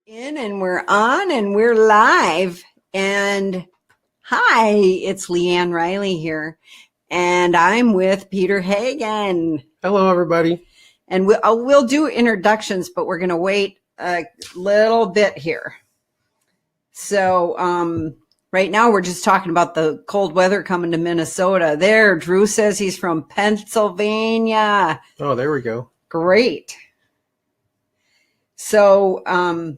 In and we're on and we're live. And hi, it's LeAnn Riley here. And I'm with Peter Hagen. Hello, everybody. And we'll do introductions, but we're going to wait a little bit here. So right now we're just talking about the cold weather coming to Minnesota. There, Drew says he's from Pennsylvania. Oh, there we go. Great. So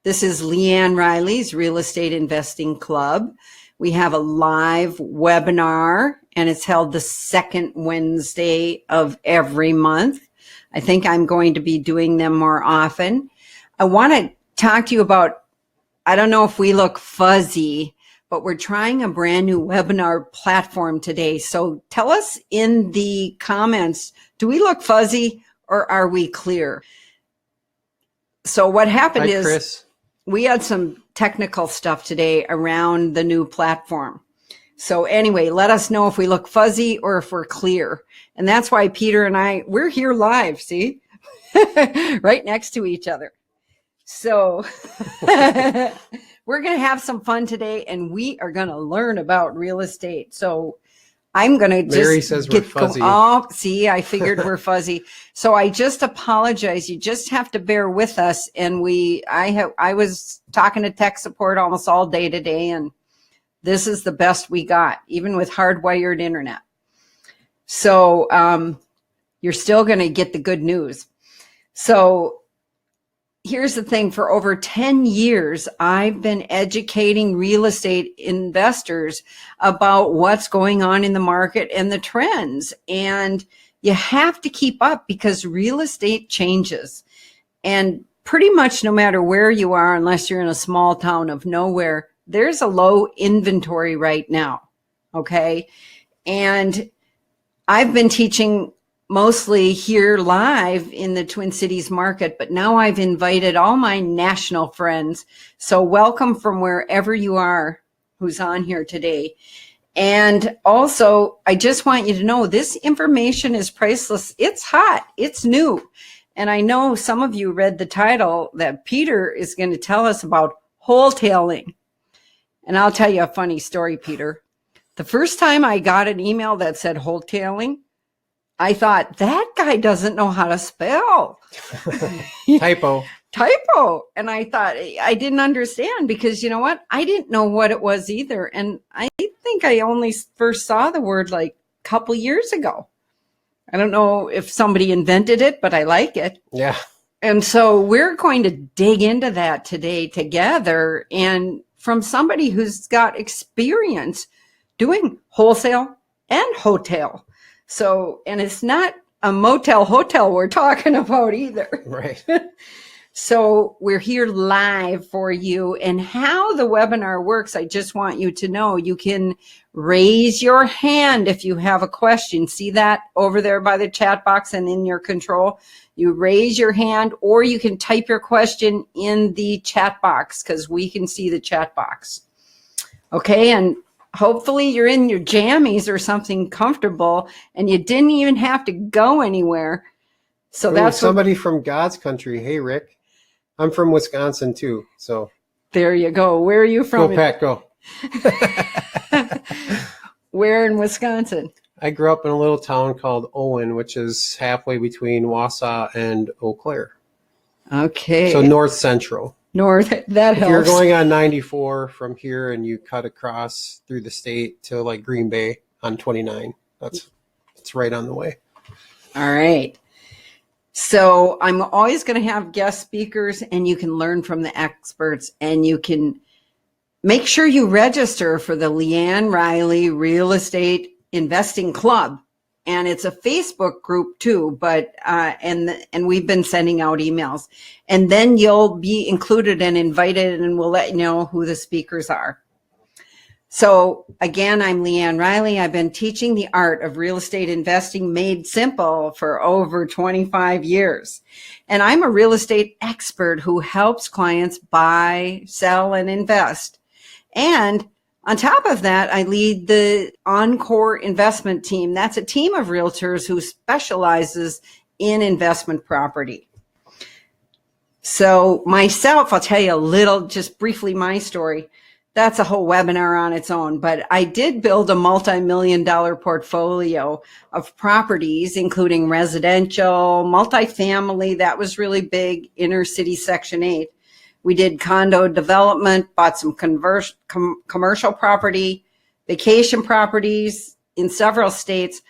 this is LeAnn Riley's Real Estate Investing Club. We have a live webinar, and it's held the second Wednesday of every month. I think I'm going to be doing them more often. I want to talk to you about, I don't know if we look fuzzy, but we're trying a brand new webinar platform today. So tell us in the comments, do we look fuzzy or are we clear? So what happened is Chris. We had some technical stuff today around the new platform. So anyway, let us know if we look fuzzy or if we're clear. And that's why Peter and we're here live, see? Right next to each other. So we're going to have some fun today, and we are going to learn about real estate. So I'm going to just Larry says we're fuzzy. Oh, see, I figured we're fuzzy. So I just apologize. You just have to bear with us. And I was talking to tech support almost all day today, and this is the best we got, even with hardwired internet. So you're still going to get the good news. So here's the thing. For over 10 years, I've been educating real estate investors about what's going on in the market and the trends. And you have to keep up because real estate changes. And pretty much no matter where you are, unless you're in a small town of nowhere, there's a low inventory right now. Okay. And I've been teaching mostly here live in the Twin Cities market, but now I've invited all my national friends. So welcome from wherever you are who's on here today. And also, I just want you to know this information is priceless. It's hot. It's new. And I know some of you read the title that Peter is going to tell us about wholetailing. And I'll tell you a funny story, Peter. The first time I got an email that said wholetailing, I thought, that guy doesn't know how to spell. Typo. And I thought, I didn't understand because you know what? I didn't know what it was either. And I think I only first saw the word like a couple years ago. I don't know if somebody invented it, but I like it. Yeah. And so we're going to dig into that today together, and from somebody who's got experience doing wholesale and wholetail. So, and it's not a motel hotel we're talking about either. Right. So we're here live for you. And how the webinar works, I just want you to know you can raise your hand if you have a question. See that over there by the chat box and in your control? You raise your hand, or you can type your question in the chat box because we can see the chat box. Okay, and hopefully you're in your jammies or something comfortable and you didn't even have to go anywhere. So that's somebody from God's country. Hey, Rick. I'm from Wisconsin too. So there you go. Where are you from? Go Pack, go. Where in Wisconsin? I grew up in a little town called Owen, which is halfway between Wausau and Eau Claire. Okay. So north central. North, that helps. If you're going on 94 from here and you cut across through the state to like Green Bay on 29, it's right on the way. All right. So I'm always going to have guest speakers, and you can learn from the experts, and you can make sure you register for the LeAnn Riley Real Estate Investing Club. And it's a Facebook group too, but and we've been sending out emails, and then you'll be included and invited, and we'll let you know who the speakers are. So again, I'm LeAnn Riley. I've been teaching the art of real estate investing made simple for over 25 years. And I'm a real estate expert who helps clients buy, sell, and invest. And on top of that, I lead the Encore investment team. That's a team of realtors who specializes in investment property. So myself, I'll tell you a little, just briefly, my story. That's a whole webinar on its own, but I did build a multi-million-dollar portfolio of properties, including residential, multifamily. That was really big, inner city Section 8. We did condo development, bought some commercial property, vacation properties in several states.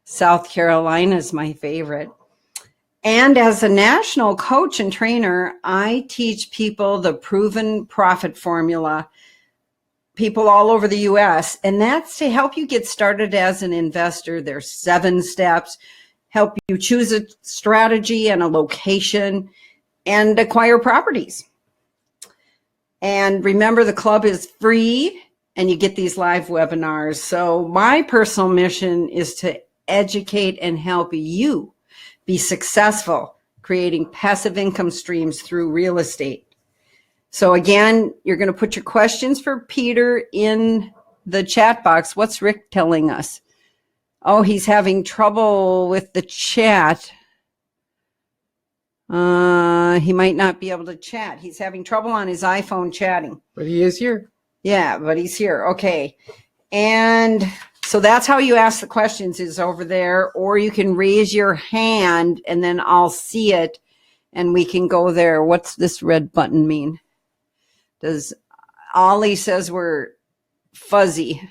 South Carolina is my favorite. And as a national coach and trainer, I teach people the proven profit formula, people all over the US, and that's to help you get started as an investor. There's 7 steps, help you choose a strategy and a location and acquire properties. And remember, the club is free and you get these live webinars. So my personal mission is to educate and help you be successful creating passive income streams through real estate. So again, you're going to put your questions for Peter in the chat box. What's Rick telling us? Oh, he's having trouble with the chat. He might not be able to chat. He's having trouble on his iPhone chatting. But he is here. Yeah, but he's here. Okay. And so that's how you ask the questions, is over there, or you can raise your hand and then I'll see it and we can go there. What's this red button mean? Does Ollie says we're fuzzy?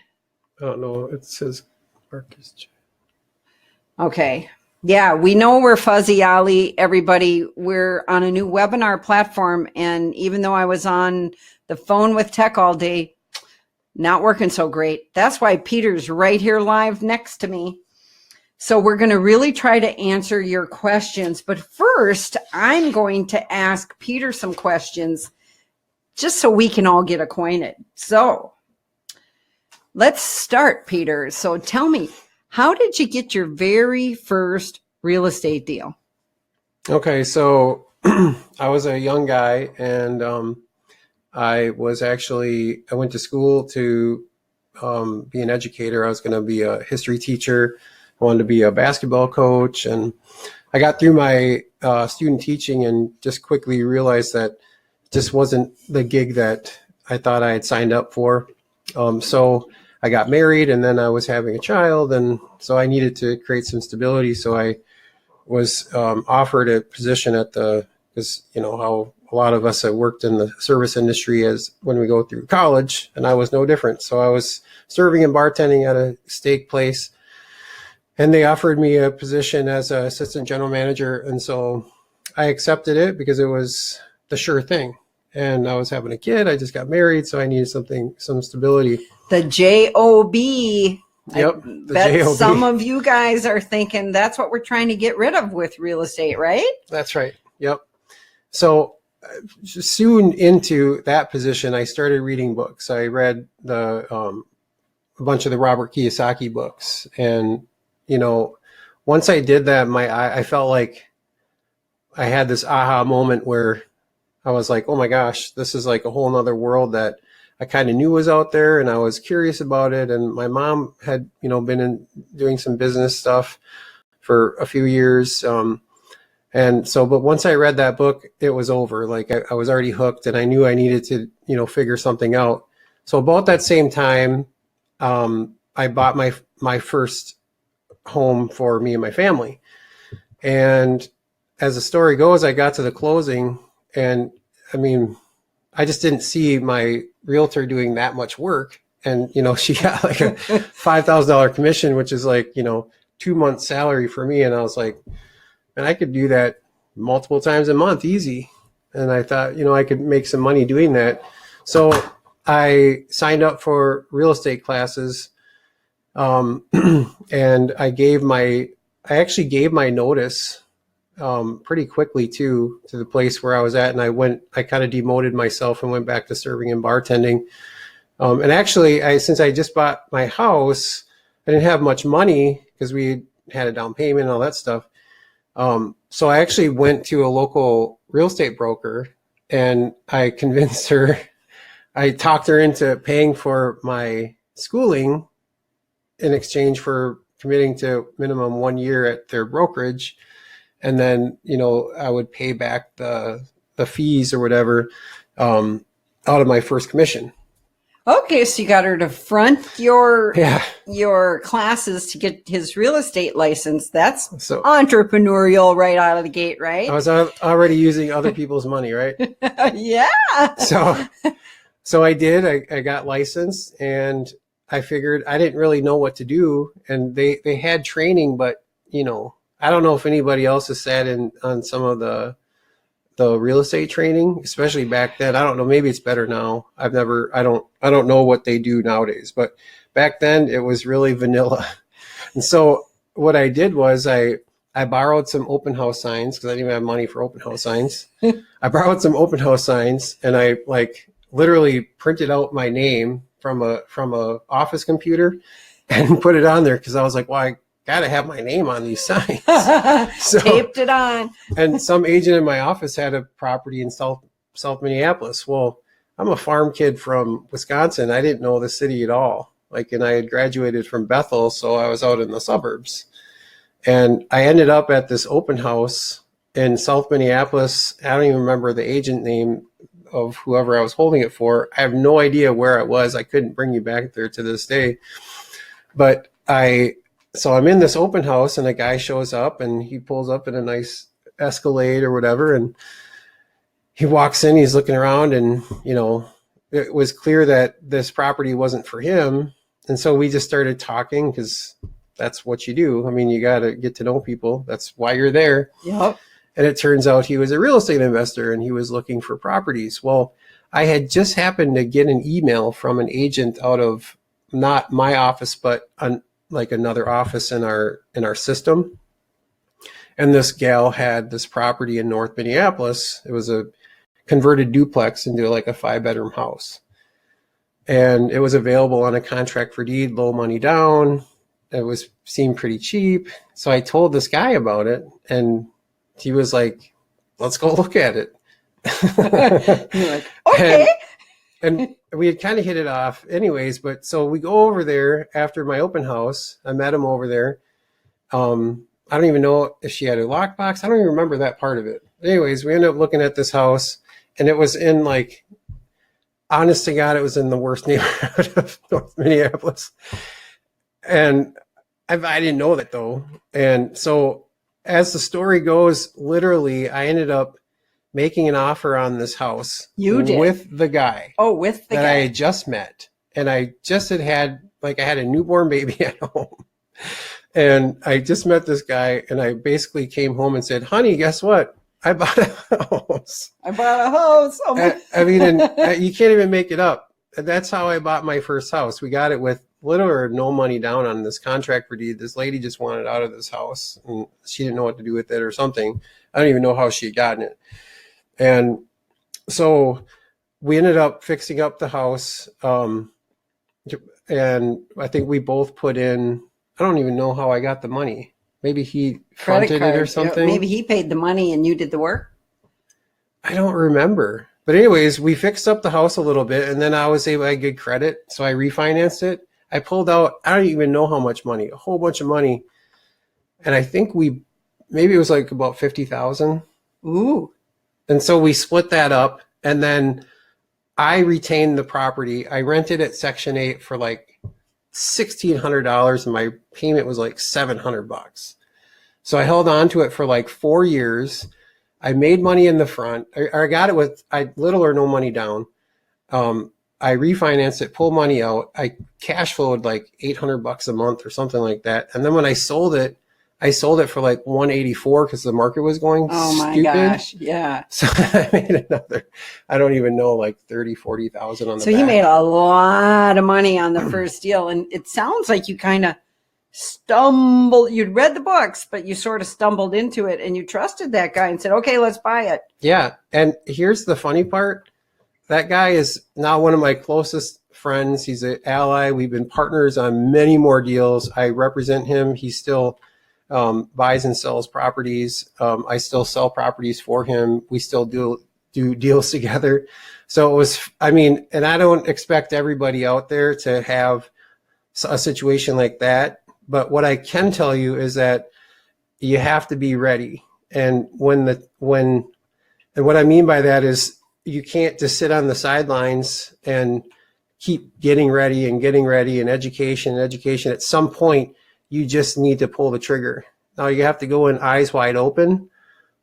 I don't know. It says Marcus. Okay. Yeah, we know we're fuzzy, Ollie. Everybody, we're on a new webinar platform. And even though I was on the phone with tech all day, not working so great. That's why Peter's right here live next to me. So we're going to really try to answer your questions. But first, I'm going to ask Peter some questions just so we can all get acquainted. So let's start, Peter. So tell me, how did you get your very first real estate deal? Okay, so I was a young guy, and I went to school to be an educator. I was going to be a history teacher. I wanted to be a basketball coach. And I got through my student teaching and just quickly realized that it just wasn't the gig that I thought I had signed up for. So I got married, and then I was having a child. And so I needed to create some stability. So I was offered a position because you know how a lot of us have worked in the service industry as when we go through college, and I was no different. So I was serving and bartending at a steak place, and they offered me a position as an assistant general manager. And so I accepted it because it was the sure thing. And I was having a kid. I just got married, so I needed some stability. The J-O-B. Yep. I bet some of you guys are thinking that's what we're trying to get rid of with real estate, right? That's right. Yep. So soon into that position, I started reading books. I read a bunch of the Robert Kiyosaki books. And, you know, once I did that, I felt like I had this aha moment where I was like, oh my gosh, this is like a whole nother world that I kind of knew was out there, and I was curious about it. And my mom had, you know, been doing some business stuff for a few years. And so, but once I read that book, it was over. Like I was already hooked, and I knew I needed to, you know, figure something out. So about that same time, I bought my first home for me and my family. And as the story goes, I got to the closing, and I mean, I just didn't see my realtor doing that much work. And, you know, she got like a $5,000 commission, which is like, you know, 2 months salary for me. And I was like, man, I could do that multiple times a month, easy. And I thought, you know, I could make some money doing that. So I signed up for real estate classes. And I actually gave my notice pretty quickly to the place where I was at. And I kind of demoted myself and went back to serving and bartending. And actually, since I just bought my house, I didn't have much money because we had a down payment and all that stuff. So I actually went to a local real estate broker, and I convinced her, I talked her into paying for my schooling in exchange for committing to minimum 1 year at their brokerage. And then, you know, I would pay back the the fees or whatever out of my first commission. Okay, so you got her to front your Yeah. your classes to get his real estate license. That's So entrepreneurial right out of the gate, I right? was already using other people's money, right? Yeah. So I did. I got licensed, and I figured I didn't really know what to do. And they had training, but I don't know if anybody else has sat in on some of the real estate training, especially back then. I don't know. Maybe it's better now. I don't know what they do nowadays, but back then it was really vanilla. And so what I did was I borrowed some open house signs because I didn't even have money for open house signs. I borrowed some open house signs, and I literally printed out my name from a office computer and put it on there because I was like, well, I got to have my name on these signs. So, taped it on. And some agent in my office had a property in South Minneapolis. Well, I'm a farm kid from Wisconsin. I didn't know the city at all. And I had graduated from Bethel, so I was out in the suburbs. And I ended up at this open house in South Minneapolis. I don't even remember the agent name of whoever I was holding it for. I have no idea where it was. I couldn't bring you back there to this day. But so I'm in this open house, and a guy shows up, and he pulls up in a nice Escalade or whatever, and he walks in, he's looking around, and it was clear that this property wasn't for him. And so we just started talking because that's what you do. I mean, you got to get to know people. That's why you're there. Yep. And it turns out he was a real estate investor, and he was looking for properties. Well, I had just happened to get an email from an agent out of not my office, but another office in our system. And this gal had this property in North Minneapolis. It was a converted duplex into a 5-bedroom house. And it was available on a contract for deed, low money down. It seemed pretty cheap. So I told this guy about it, and he was like, let's go look at it. You're like, okay. And we had kind of hit it off anyways, but so we go over there after my open house. I met him over there. I don't even know if she had a lockbox. I don't even remember that part of it. Anyways, we ended up looking at this house, and it was in honest to God, it was in the worst neighborhood of North Minneapolis. And I didn't know that though. And so as the story goes, literally, I ended up making an offer on this house. You did? With the guy. Oh, with the that guy. I had just met. And I just had I had a newborn baby at home. And I just met this guy, and I basically came home and said, honey, guess what? I bought a house. I bought a house. Oh my. I mean, and you can't even make it up. And that's how I bought my first house. We got it with little or no money down on this contract for deed. This lady just wanted out of this house, and she didn't know what to do with it or something. I don't even know how she had gotten it. And so we ended up fixing up the house. And I think we both put in, I don't even know how I got the money. Maybe he fronted it or something. Maybe he paid the money and you did the work. I don't remember. But anyways, we fixed up the house a little bit, and then I was able to get good credit. So I refinanced it. I pulled out, I don't even know how much money, a whole bunch of money. And I think maybe it was about 50,000. Ooh. And so we split that up, and then I retained the property. I rented it Section 8 for $1,600, and my payment was $700. So I held on to it for 4 years. I made money in the front. I got it with little or no money down. I refinanced it, pulled money out. I cash flowed $800 a month or something like that. And then when I sold it for $184 because the market was going stupid. Gosh, yeah. So I made another, I don't even know, 40,000 on the So back. you made a lot of money on the first deal. And it sounds like you kind of stumbled. You'd read the books, but you sort of stumbled into it, and you trusted that guy and said, okay, let's buy it. Yeah. And here's the funny part. That guy is now one of my closest friends. He's an ally. We've been partners on many more deals. I represent him. He still buys and sells properties. I still sell properties for him. We still do deals together. So it was, and I don't expect everybody out there to have a situation like that. But what I can tell you is that you have to be ready. And when And what I mean by that is you can't just sit on the sidelines and keep getting ready and education. At some point, you just need to pull the trigger. Now you have to go in eyes wide open,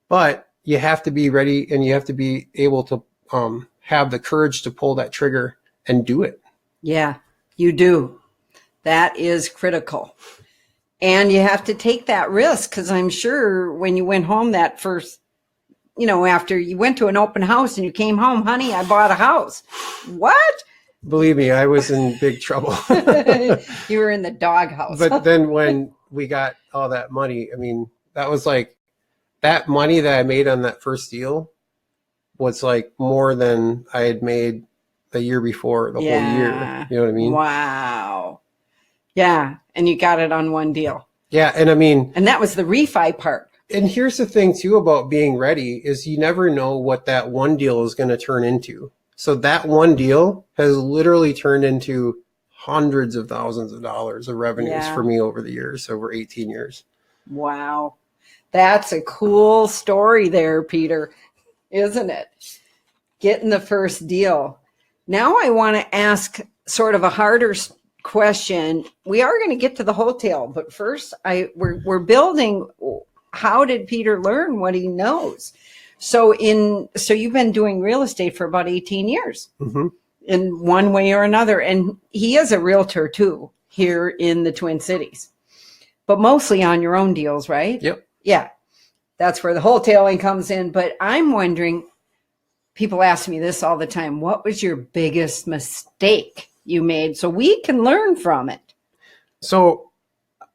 but you have to be ready and you have to be able to have the courage to pull that trigger and do it. Yeah, you do. That is critical. And you have to take that risk, because I'm sure when you went home that first, after you went to an open house and you came home, honey, I bought a house. What? Believe me, I was in big trouble. You were in the doghouse. But then when we got all that money, I mean, that was like, that money that I made on that first deal was like more than I had made the year before, the whole year. You know what I mean? Wow. Yeah. And you got it on one deal. Yeah. And I mean, and that was the refi part. And here's the thing too about being ready is you never know what that one deal is going to turn into. So that one deal has literally turned into hundreds of thousands of dollars of revenues for me over the years, over 18 years. Wow. That's a cool story there, Peter, isn't it? Getting the first deal. Now I want to ask sort of a harder question. We are going to get to the Wholetail, but first we're building. How did Peter learn what he knows? So you've been doing real estate for about 18 years in one way or another. And he is a realtor too here in the Twin Cities, but mostly on your own deals, right? Yep. Yeah. That's where the wholetailing comes in. But I'm wondering, people ask me this all the time. What was your biggest mistake you made so we can learn from it? So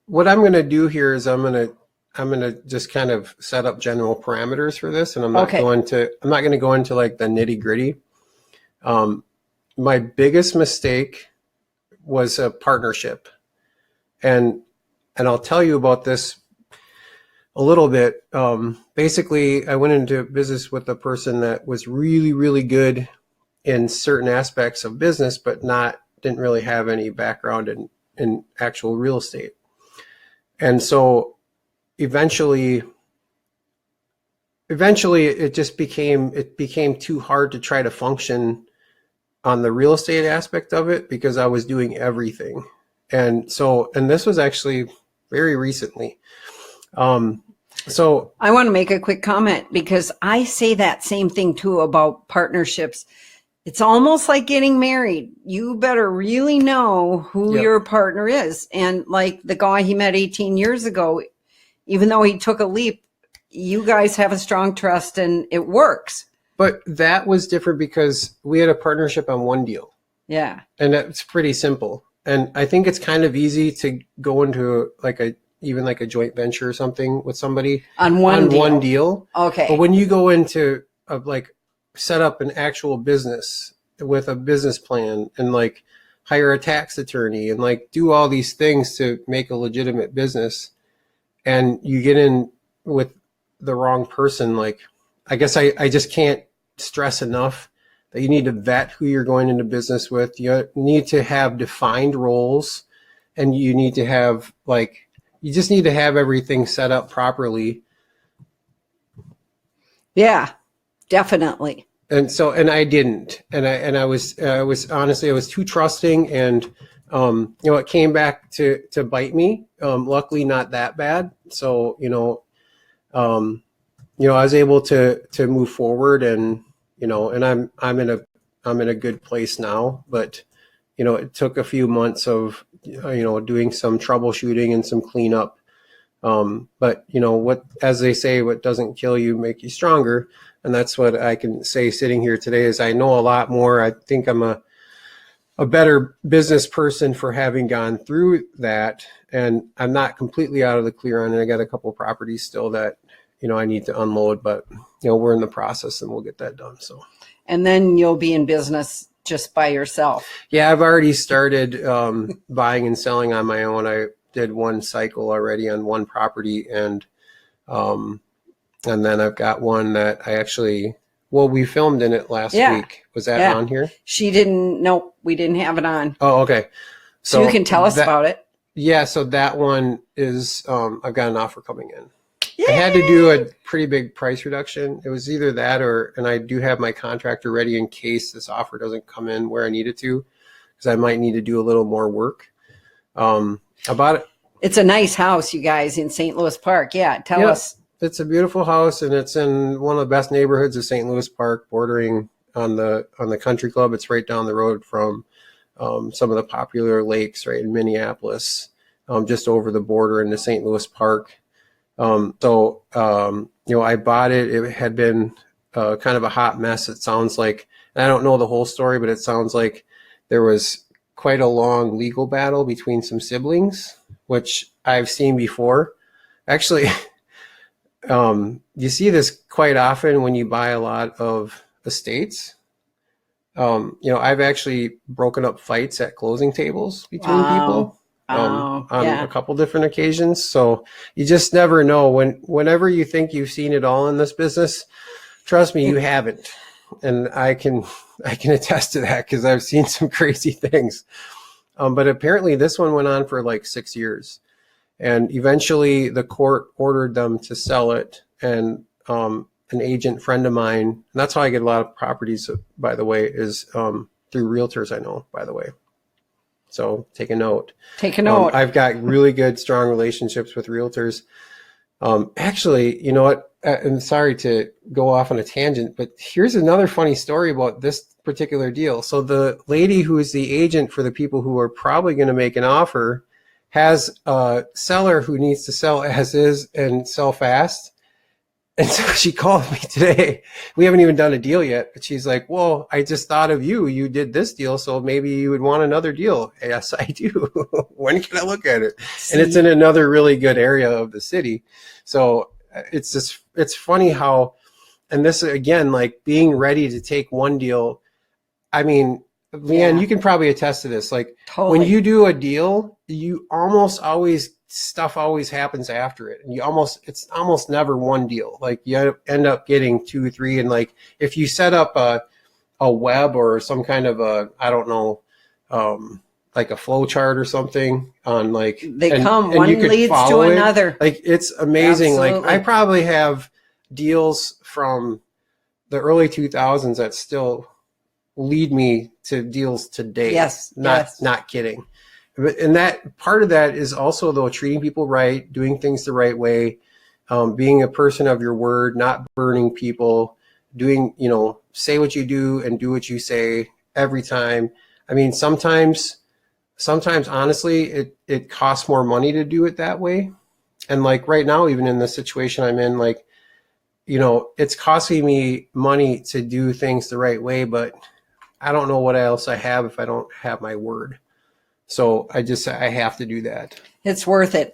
what I'm going to do here is I'm going to just kind of set up general parameters for this, and I'm not going to go into like the nitty gritty. My biggest mistake was a partnership, and I'll tell you about this a little bit. Basically, I went into business with a person that was really, really good in certain aspects of business, but didn't really have any background in actual real estate. And so eventually it became too hard to try to function on the real estate aspect of it because I was doing everything. And this was actually very recently. So I want to make a quick comment because I say that same thing too about partnerships. It's almost like getting married. You better really know who your partner is. And like the guy he met 18 years ago, even though he took a leap, you guys have a strong trust and it works. But that was different because we had a partnership on one deal. Yeah. And that's pretty simple. And I think it's kind of easy to go into even like a joint venture or something with somebody on one deal. Okay. But when you go into set up an actual business with a business plan and like hire a tax attorney and like do all these things to make a legitimate business, and you get in with the wrong person, like I guess I just can't stress enough that you need to vet who you're going into business with. You need to have defined roles, and you need to have you just need to have everything set up properly. Yeah, definitely. And I didn't, and I was honestly, I was too trusting, and it came back to bite me. Luckily not that bad. So, I was able to move forward, and, and I'm in a good place now, but, it took a few months of, doing some troubleshooting and some cleanup. But as they say, what doesn't kill you make you stronger. And that's what I can say sitting here today is I know a lot more. I think I'm a better business person for having gone through that. And I'm not completely out of the clear on it. I got a couple of properties still that, I need to unload, but we're in the process and we'll get that done. So, and then you'll be in business just by yourself. Yeah, I've already started buying and selling on my own. I did one cycle already on one property, and then I've got one that we filmed in it last week. Was that on here? Nope, we didn't have it on. Oh, okay. So you can tell us about it. Yeah, so that one is, I've got an offer coming in. I had to do a pretty big price reduction. It was either that and I do have my contractor ready in case this offer doesn't come in where I need it to, because I might need to do a little more work. About it. It's a nice house, you guys, in St. Louis Park. Yeah, tell us. It's a beautiful house, and it's in one of the best neighborhoods of St. Louis Park, bordering on the country club. It's right down the road from some of the popular lakes, right in Minneapolis, just over the border into St. Louis Park. I bought it. It had been kind of a hot mess. It sounds like, and I don't know the whole story, but it sounds like there was quite a long legal battle between some siblings, which I've seen before. Actually, you see this quite often when you buy a lot of estates. I've actually broken up fights at closing tables between people on a couple different occasions. So you just never know. Whenever you think you've seen it all in this business, trust me, you haven't. And I can attest to that because I've seen some crazy things. But apparently this one went on for like 6 years. And eventually the court ordered them to sell it. And an agent friend of mine, and that's how I get a lot of properties, by the way, is through realtors I know, by the way. So take a note. I've got really good, strong relationships with realtors. Actually, you know what? I'm sorry to go off on a tangent, but here's another funny story about this particular deal. So the lady who is the agent for the people who are probably going to make an offer has a seller who needs to sell as is and sell fast. And so she called me today. We haven't even done a deal yet, but she's like, well, I just thought of you. You did this deal, so maybe you would want another deal. Yes, I do. When can I look at it? And it's in another really good area of the city. So it's funny how, and this again, like being ready to take one deal. I mean, LeAnn, you can probably attest to this. Like when you do a deal, you almost always stuff always happens after it, and it's almost never one deal. Like you end up getting 2 or 3, and like if you set up a web or some kind of a, I don't know, like a flow chart or something on like one leads to another. Like it's amazing. Absolutely. Like I probably have deals from the early 2000s that still lead me to deals today. Yes. Not kidding. And that part of that is also, though, treating people right, doing things the right way, being a person of your word, not burning people, doing, say what you do and do what you say every time. I mean, sometimes honestly, it costs more money to do it that way. And like right now, even in the situation I'm in, like, it's costing me money to do things the right way, but I don't know what else I have if I don't have my word. So I have to do that. It's worth it.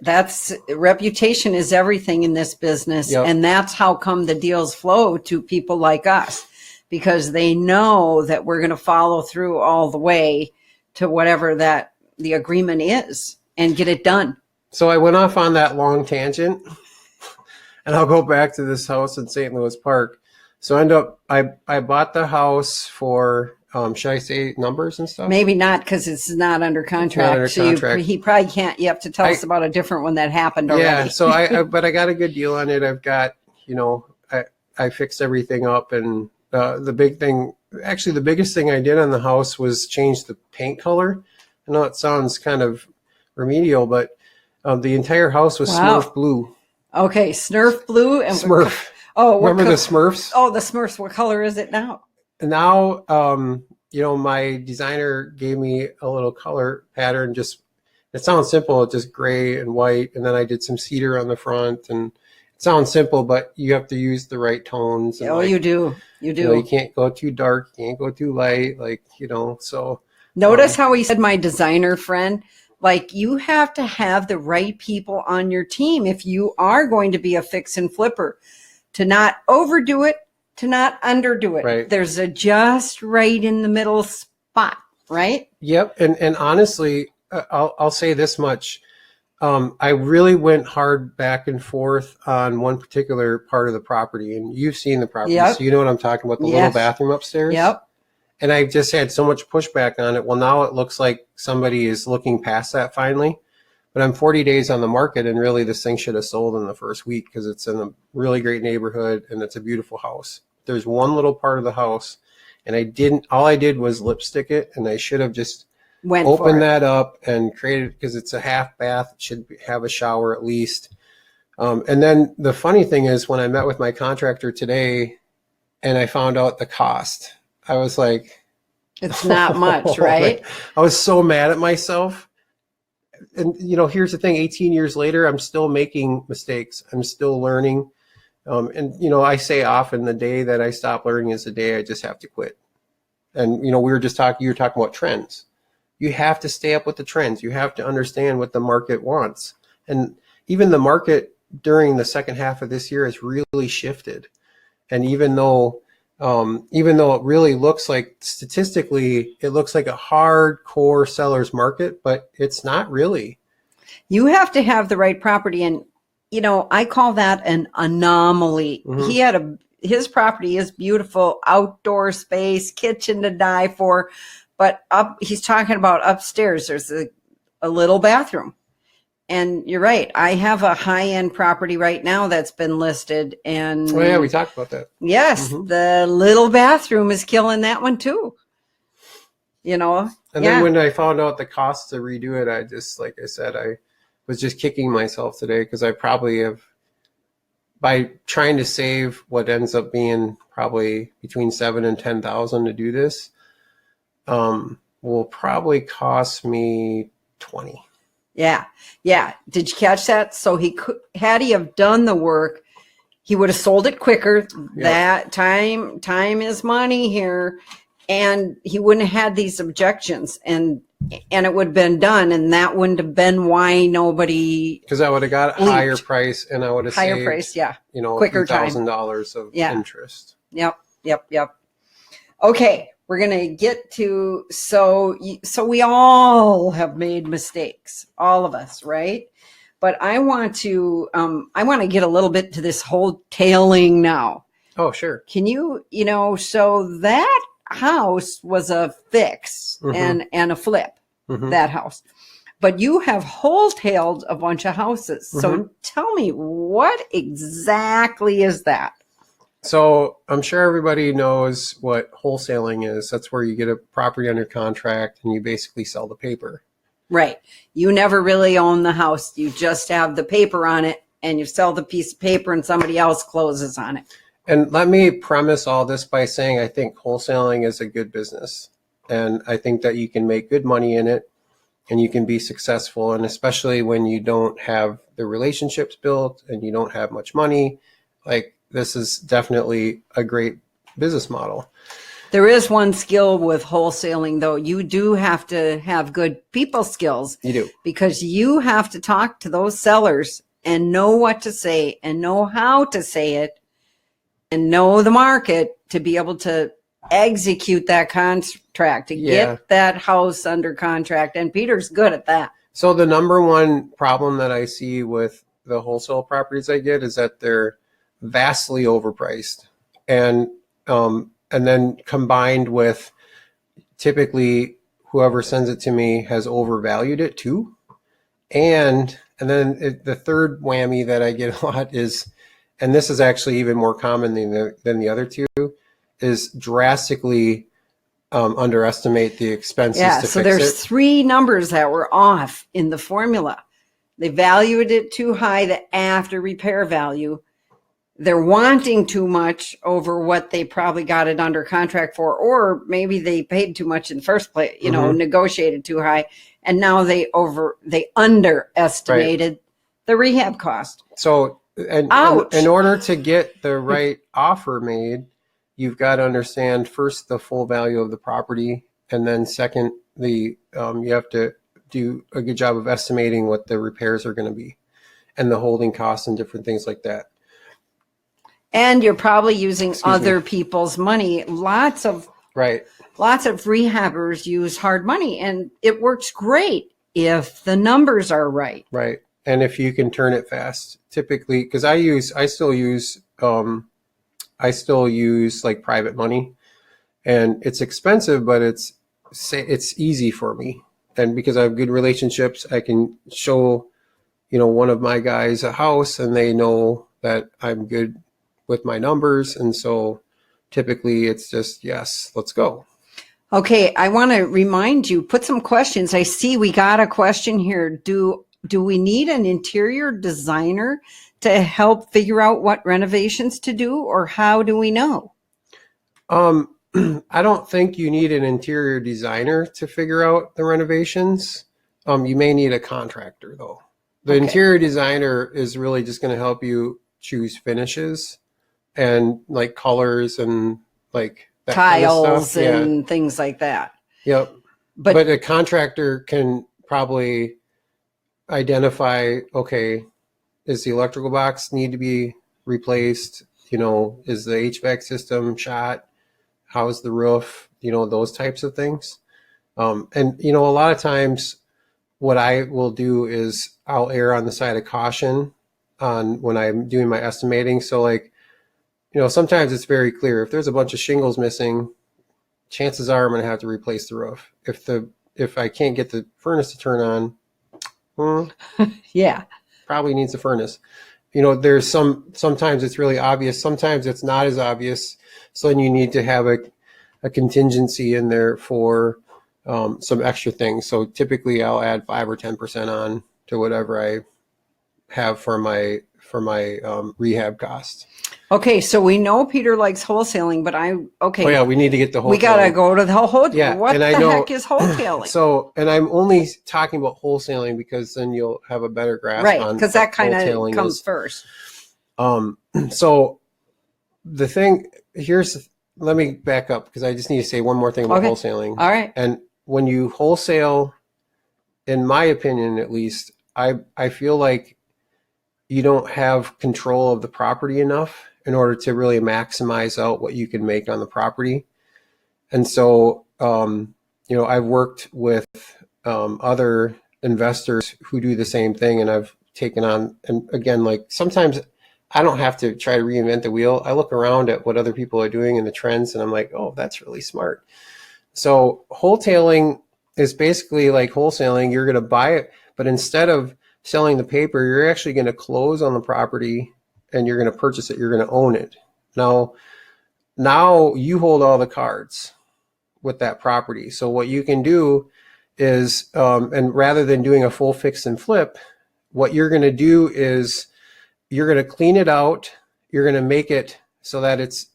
Reputation is everything in this business. Yep. And that's how come the deals flow to people like us, because they know that we're going to follow through all the way to whatever that the agreement is and get it done. So I went off on that long tangent, and I'll go back to this house in St. Louis Park. So I bought the house for, should I say numbers and stuff? Maybe not, because it's not under contract. He probably can't. You have to tell us about a different one that happened already. Yeah. So but I got a good deal on it. I've got, I fixed everything up, and the biggest thing I did on the house was change the paint color. I know it sounds kind of remedial, but the entire house was Smurf blue. Okay, Smurf blue and Smurf. Oh, remember the Smurfs? Oh, the Smurfs. What color is it now? Now, my designer gave me a little color pattern. It sounds simple. It's just gray and white. And then I did some cedar on the front, and it sounds simple, but you have to use the right tones. And you do. You can't go too dark. You can't go too light. So. Notice how he said my designer friend, like you have to have the right people on your team if you are going to be a fix and flipper, to not overdo it, to not underdo it. Right. There's a just right in the middle spot, right? Yep. And honestly, I'll say this much. I really went hard back and forth on one particular part of the property, and you've seen the property. Yep. So you know what I'm talking about, the little bathroom upstairs. Yep. And I just had so much pushback on it. Well, now it looks like somebody is looking past that finally. but I'm 40 days on the market, and really this thing should have sold in the first week because it's in a really great neighborhood and it's a beautiful house. There's one little part of the house, and all I did was lipstick it, and I should have just opened that up and created, because it's a half bath, it should have a shower at least. And then the funny thing is, when I met with my contractor today and I found out the cost, I was like, it's not much, right? I was so mad at myself. And, here's the thing, 18 years later, I'm still making mistakes. I'm still learning. And, I say often, the day that I stop learning is the day I just have to quit. And, you were talking about trends. You have to stay up with the trends. You have to understand what the market wants. And even the market during the second half of this year has really shifted. And even though it really looks like, statistically, it looks like a hardcore seller's market, but it's not really. You have to have the right property. And, I call that an anomaly. Mm-hmm. His property is beautiful, outdoor space, kitchen to die for, but he's talking about upstairs. There's a little bathroom. And you're right. I have a high-end property right now that's been listed. And oh, yeah, we talked about that. Yes, mm-hmm. The little bathroom is killing that one too. And then when I found out the cost to redo it, I just, like I said, I was just kicking myself today, because I probably have, by trying to save what ends up being probably between $7,000 and $10,000 to do this, will probably cost me $20,000. Yeah. Did you catch that? So had he have done the work, he would have sold it quicker. Yep. That time is money here, and he wouldn't have had these objections, and it would have been done, and that wouldn't have been why nobody. Because I would have got a higher price, and I would have higher saved, price, yeah, quicker $1,000 of interest. Yep. Okay. We're going to get to, so we all have made mistakes, all of us, right? But I want to get a little bit to this wholetailing now. Oh, sure. Can you, so that house was a fix, mm-hmm. and a flip, mm-hmm. that house. But you have wholetailed a bunch of houses. Mm-hmm. So tell me, what exactly is that? So I'm sure everybody knows what wholesaling is. That's where you get a property under contract and you basically sell the paper. Right. You never really own the house. You just have the paper on it, and you sell the piece of paper and somebody else closes on it. And let me premise all this by saying I think wholesaling is a good business. And I think that you can make good money in it, and you can be successful. And especially when you don't have the relationships built and you don't have much money, this is definitely a great business model. There is one skill with wholesaling, though. You do have to have good people skills. You do. Because you have to talk to those sellers and know what to say and know how to say it and know the market to be able to execute that contract, to get that house under contract. And Peter's good at that. So the number one problem that I see with the wholesale properties I get is that they're vastly overpriced, and then combined with, typically whoever sends it to me has overvalued it too, and then the third whammy that I get a lot is, and this is actually even more common than the other two, is drastically underestimate the expenses to fix it. So there's three numbers that were off in the formula. They valued it too high, the after repair value. They're wanting too much over what they probably got it under contract for, or maybe they paid too much in the first place, mm-hmm. negotiated too high, and now they underestimated the rehab cost. So, and in order to get the right offer made, you've got to understand first the full value of the property, and then second, you have to do a good job of estimating what the repairs are going to be, and the holding costs and different things like that. And you're probably using other people's money. Lots of rehabbers use hard money, and it works great if the numbers are right. Right. And if you can turn it fast, typically, because I still use like private money, and it's expensive, but it's easy for me. and because I have good relationships, I can show, one of my guys a house and they know that I'm good with my numbers. And so typically it's just, yes, let's go. Okay, I want to remind you, put some questions. I see we got a question here. Do we need an interior designer to help figure out what renovations to do, or how do we know? I don't think you need an interior designer to figure out the renovations. You may need a contractor though. The Okay. interior designer is really just going to help you choose finishes and like colors and like that kind of Tiles stuff. Yeah. and things like that. Yep. But But a contractor can probably identify, okay, does the electrical box need to be replaced? Is the HVAC system shot? How's the roof? Those types of things. And a lot of times what I will do is I'll err on the side of caution on when I'm doing my estimating. So like, sometimes it's very clear. If there's a bunch of shingles missing, chances are I'm going to have to replace the roof. If I can't get the furnace to turn on, yeah, probably needs a furnace. There's sometimes it's really obvious. Sometimes it's not as obvious. So then you need to have a contingency in there for some extra things. So typically I'll add 5 or 10% on to whatever I have for my rehab cost. Okay, so we know Peter likes wholesaling, but Oh yeah, we need to get the wholesale. We gotta go to the wholesale. Yeah, what and the I know, heck is wholetailing? So, and I'm only talking about wholesaling because then you'll have a better grasp right, on because that kind of wholetailing comes is. first. So the thing let me back up because I just need to say one more thing about wholesaling. All right. And when you wholesale, in my opinion, at least, I feel like you don't have control of the property enough in order to really maximize out what you can make on the property. And so, I've worked with other investors who do the same thing, and I've taken on, and again, like sometimes I don't have to try to reinvent the wheel. I look around at what other people are doing and the trends, and I'm like, oh, that's really smart. So wholetailing is basically like wholesaling. You're going to buy it, but instead of selling the paper, you're actually going to close on the property and you're going to purchase it. You're going to own it. Now you hold all the cards with that property. So what you can do is, and rather than doing a full fix and flip, what you're going to do is you're going to clean it out. You're going to make it so that it's,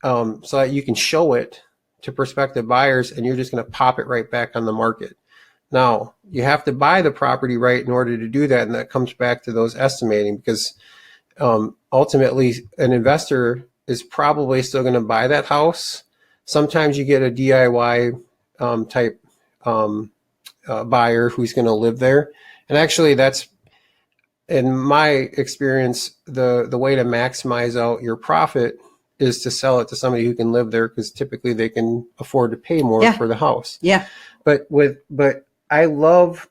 so that you can show it to prospective buyers, and you're just going to pop it right back on the market. Now, you have to buy the property right in order to do that, and that comes back to those estimating, because ultimately an investor is probably still going to buy that house. Sometimes you get a DIY type buyer who's going to live there. And actually that's, in my experience, the way to maximize out your profit is to sell it to somebody who can live there, because typically they can afford to pay more for the house. Yeah. But I love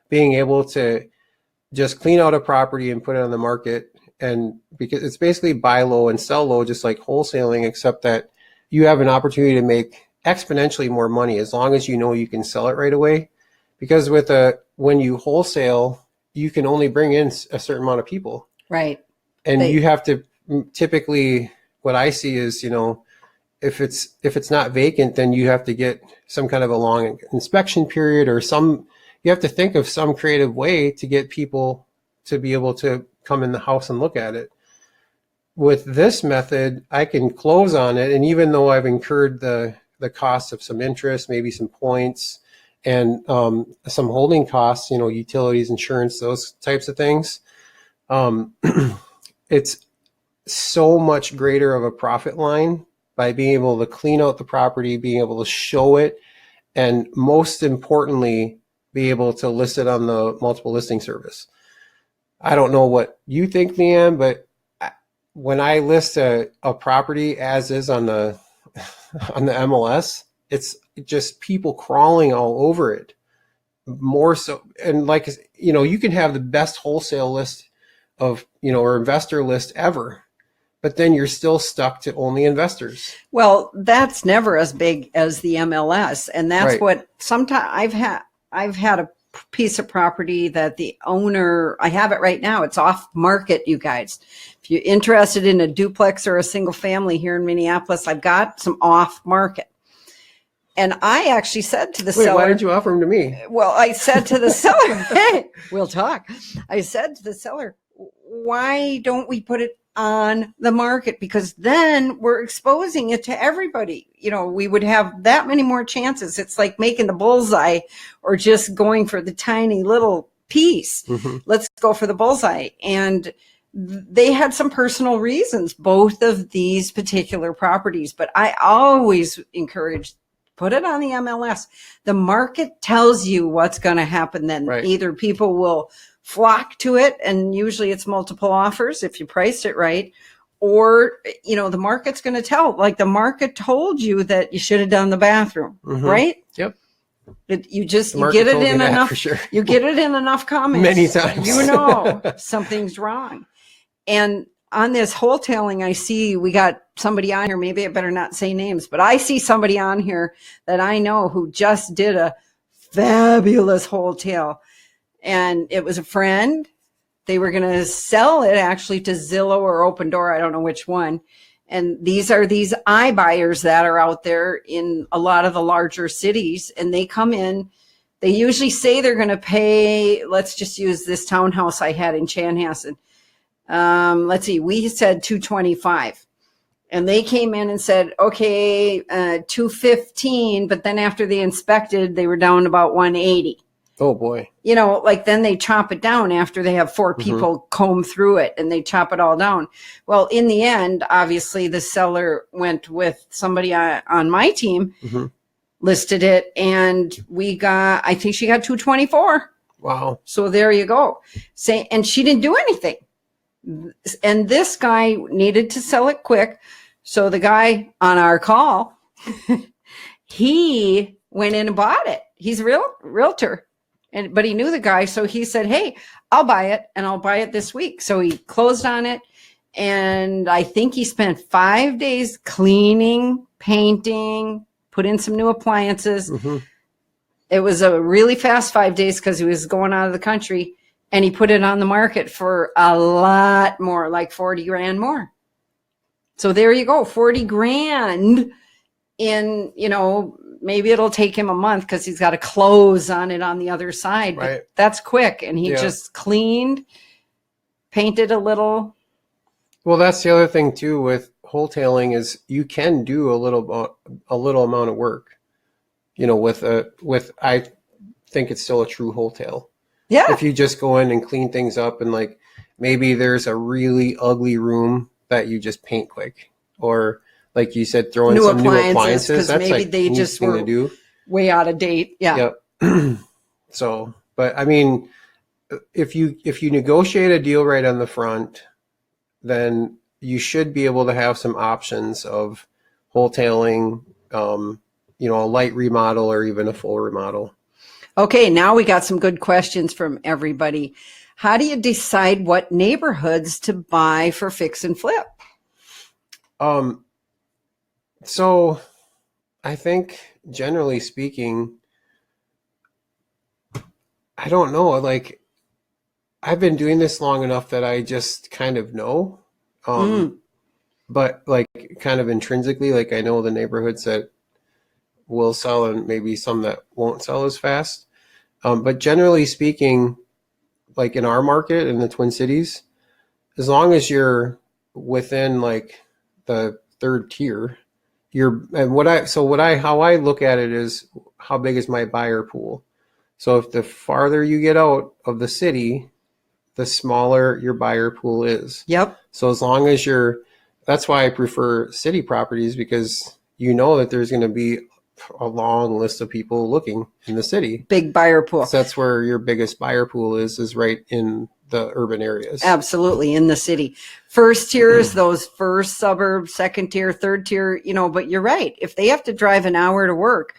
being able to just clean out a property and put it on the market, and because it's basically buy low and sell low, just like wholesaling, except that you have an opportunity to make exponentially more money as long as you know you can sell it right away. Because when you wholesale, you can only bring in a certain amount of people. Right. And you have to typically, what I see is, if it's not vacant, then you have to get some kind of a long inspection period, or you have to think of some creative way to get people to be able to come in the house and look at it. With this method, I can close on it, and even though I've incurred the cost of some interest, maybe some points, and some holding costs, utilities, insurance, those types of things, it's so much greater of a profit line by being able to clean out the property, being able to show it, and most importantly, be able to list it on the multiple listing service. I don't know what you think, LeAnn, but when I list a property as is on the MLS, it's just people crawling all over it. More so, and like, you can have the best wholesale list of, or investor list ever. but then you're still stuck to only investors. Well, that's never as big as the MLS. And that's Right. what sometimes I've had a piece of property that the owner, I have it right now. It's off market, you guys. If you're interested in a duplex or a single family here in Minneapolis, I've got some off market. And I actually said to the Wait, seller, why did you offer them to me? well, I said to the seller, hey, we'll talk. I said to the seller, why don't we put it on the market? Because then we're exposing it to everybody. You know, we would have that many more chances. It's like making the bullseye or just going for the tiny little piece. Mm-hmm. Let's go for the bullseye. And they had some personal reasons, both of these particular properties. But I always encourage, put it on the MLS. The market tells you what's going to happen then. Right. Either people will flock to it, and usually it's multiple offers if you priced it right, or, you know, the market's going to tell, like the market told you that you should have done the bathroom, Mhm. right? Yep. You just, The you market get it told me in that enough, for sure. you get it in enough comments. Many times. You know something's wrong. And on this wholetailing, I see we got somebody on here. Maybe I better not say names, but I see somebody on here that I know who just did a fabulous wholetail. And it was a friend. They were going to sell it actually to Zillow or Open Door. I don't know which one. And these are these iBuyers that are out there in a lot of the larger cities. And they come in. They usually say they're going to pay. Let's just use this townhouse I had in Chanhassen. Let's see, we said 225, and they came in and said, okay, 215. But then after they inspected, they were down about 180. Oh boy. You know, like then they chop it down after they have four people comb through it and they chop it all down. Well, in the end, obviously the seller went with somebody on my team, listed it, and we got, I think she got 224. Wow. So there you go. And she didn't do anything. And this guy needed to sell it quick. So the guy on our call, he went in and bought it. He's a realtor. But he knew the guy. So he said, hey, I'll buy it, and I'll buy it this week. So he closed on it. And I think he spent 5 days cleaning, painting, put in some new appliances. It was a really fast 5 days because he was going out of the country. And he put it on the market for a lot more, like 40 grand more. So there you go, 40 grand in, you know, maybe it'll take him a month because he's got to close on it on the other side. Right. But that's quick. And he just cleaned, painted a little. Well, that's the other thing too with wholetailing is you can do a little amount of work, you know, I think it's still a true wholetail. Yeah. If you just go in and clean things up, and like maybe there's a really ugly room that you just paint quick, or like you said, throw in some new appliances. That's maybe like they the just thing were to do. Way out of date. Yeah. Yep. So, but I mean, if you negotiate a deal right on the front, then you should be able to have some options of wholetailing, you know, a light remodel or even a full remodel. Okay, now we got some good questions from everybody. How do you decide what neighborhoods to buy for fix and flip? So I think generally speaking, I don't know, like I've been doing this long enough that I just kind of know, but like kind of intrinsically, like I know the neighborhoods that will sell and maybe some that won't sell as fast. But generally speaking, like in our market in the Twin Cities, as long as you're within like the third tier, how I look at it is how big is my buyer pool? So if the farther you get out of the city, the smaller your buyer pool is. Yep. So as long as that's why I prefer city properties, because you know that there's going to be a long list of people looking in the city. Big buyer pool. So that's where your biggest buyer pool is right in the urban areas. Absolutely, in the city. First tier is those first suburbs, second tier, third tier, you know, but you're right. If they have to drive an hour to work,